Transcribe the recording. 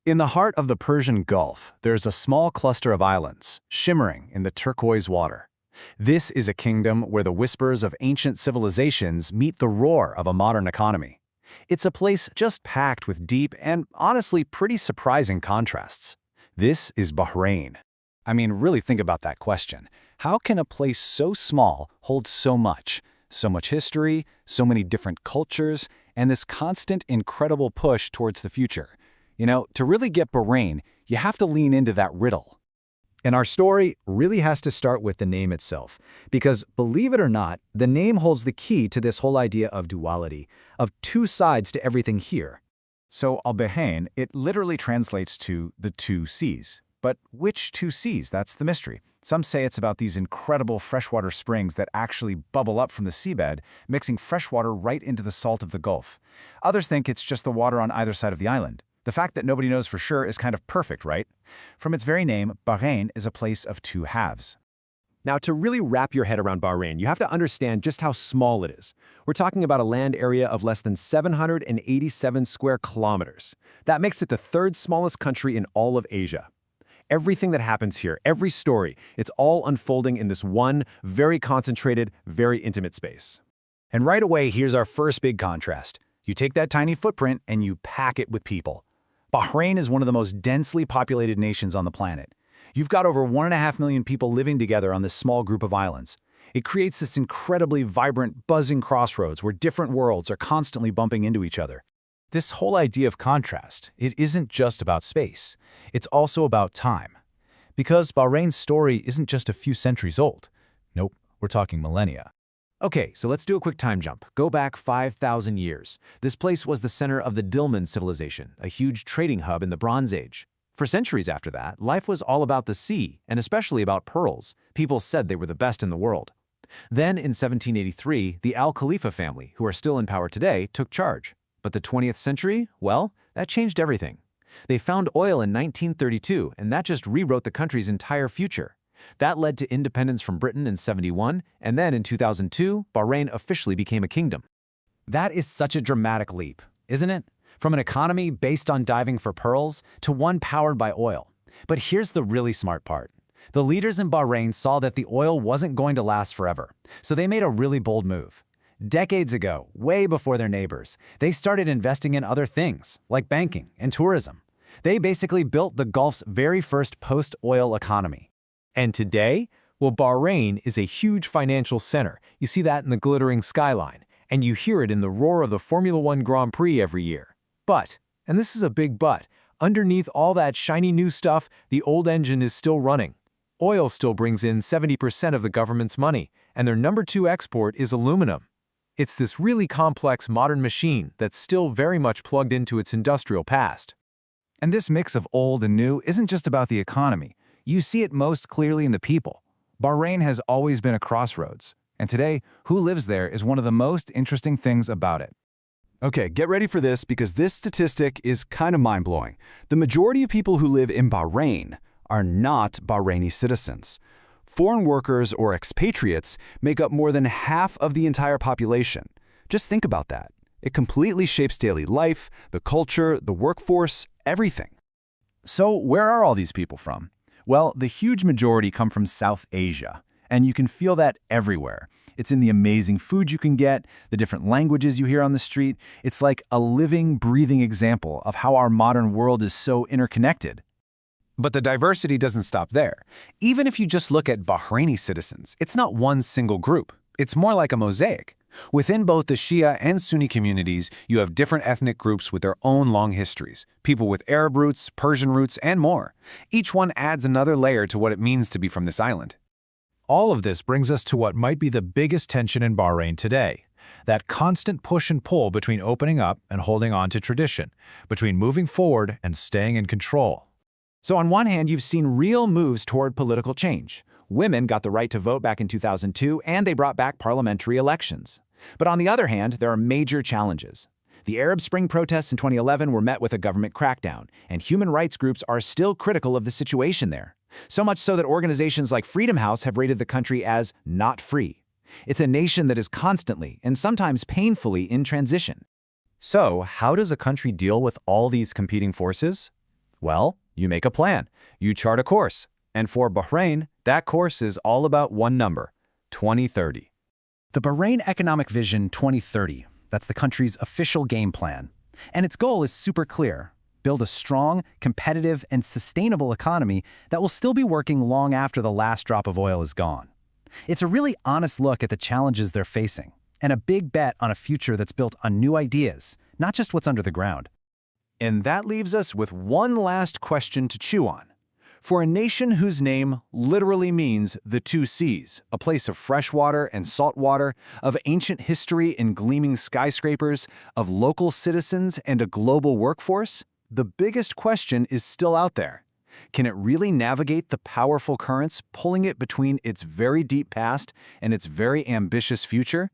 In the heart of the Persian Gulf, there's a small cluster of islands, shimmering in the turquoise water. This is a kingdom where the whispers of ancient civilizations meet the roar of a modern economy. It's a place just packed with deep and, honestly, pretty surprising contrasts. This is Bahrain. I mean, really think about that question. How can a place so small hold so much? So much history, so many different cultures, and this constant, incredible push towards the future. You know, to really get Bahrain, you have to lean into that riddle. And our story really has to start with the name itself, because believe it or not, the name holds the key to this whole idea of duality, of two sides to everything here. So Al-Bahrain, it literally translates to the two seas. But which two seas? That's the mystery. Some say it's about these incredible freshwater springs that actually bubble up from the seabed, mixing freshwater right into the salt of the Gulf. Others think it's just the water on either side of the island. The fact that nobody knows for sure is kind of perfect, right? From its very name, Bahrain is a place of two halves. Now, to really wrap your head around Bahrain, you have to understand just how small it is. We're talking about a land area of less than 787 square kilometers. That makes it the third smallest country in all of Asia. Everything that happens here, every story, it's all unfolding in this one, very concentrated, very intimate space. And right away, here's our first big contrast. You take that tiny footprint and you pack it with people. Bahrain is one of the most densely populated nations on the planet. You've got over 1.5 million people living together on this small group of islands. It creates this incredibly vibrant, buzzing crossroads where different worlds are constantly bumping into each other. This whole idea of contrast, it isn't just about space. It's also about time. Because Bahrain's story isn't just a few centuries old. Nope, we're talking millennia. Okay, so let's do a quick time jump. Go back 5,000 years. This place was the center of the Dilmun civilization, a huge trading hub in the Bronze Age. For centuries after that, life was all about the sea, and especially about pearls. People said they were the best in the world. Then, in 1783, the Al Khalifa family, who are still in power today, took charge. But the 20th century, well, that changed everything. They found oil in 1932, and that just rewrote the country's entire future. That led to independence from Britain in '71, and then in 2002, Bahrain officially became a kingdom. That is such a dramatic leap, isn't it? From an economy based on diving for pearls to one powered by oil. But here's the really smart part. The leaders in Bahrain saw that the oil wasn't going to last forever, so they made a really bold move. Decades ago, way before their neighbors, they started investing in other things, like banking and tourism. They basically built the Gulf's very first post-oil economy. And today, well, Bahrain is a huge financial center. You see that in the glittering skyline, and you hear it in the roar of the Formula One Grand Prix every year. But, and this is a big but, underneath all that shiny new stuff, the old engine is still running. Oil still brings in 70% of the government's money, and their number 2 export is aluminum. It's this really complex modern machine that's still very much plugged into its industrial past. And this mix of old and new isn't just about the economy. You see it most clearly in the people. Bahrain has always been a crossroads, and today, who lives there is one of the most interesting things about it. Okay, get ready for this because this statistic is kind of mind-blowing. The majority of people who live in Bahrain are not Bahraini citizens. Foreign workers or expatriates make up more than half of the entire population. Just think about that. It completely shapes daily life, the culture, the workforce, everything. So where are all these people from? Well, the huge majority come from South Asia, and you can feel that everywhere. It's in the amazing food you can get, the different languages you hear on the street. It's like a living, breathing example of how our modern world is so interconnected. But the diversity doesn't stop there. Even if you just look at Bahraini citizens, it's not one single group. It's more like a mosaic. Within both the Shia and Sunni communities, you have different ethnic groups with their own long histories. People with Arab roots, Persian roots, and more. Each one adds another layer to what it means to be from this island. All of this brings us to what might be the biggest tension in Bahrain today. That constant push and pull between opening up and holding on to tradition, between moving forward and staying in control. So on one hand, you've seen real moves toward political change. Women got the right to vote back in 2002, and they brought back parliamentary elections. But on the other hand, there are major challenges. The Arab Spring protests in 2011 were met with a government crackdown, and human rights groups are still critical of the situation there. So much so that organizations like Freedom House have rated the country as not free. It's a nation that is constantly, and sometimes painfully, in transition. So, how does a country deal with all these competing forces? Well, you make a plan. You chart a course. And for Bahrain, that course is all about one number, 2030. The Bahrain Economic Vision 2030, that's the country's official game plan. And its goal is super clear: build a strong, competitive, and sustainable economy that will still be working long after the last drop of oil is gone. It's a really honest look at the challenges they're facing, and a big bet on a future that's built on new ideas, not just what's under the ground. And that leaves us with one last question to chew on. For a nation whose name literally means the two seas, a place of fresh water and salt water, of ancient history and gleaming skyscrapers, of local citizens and a global workforce, the biggest question is still out there. Can it really navigate the powerful currents pulling it between its very deep past and its very ambitious future?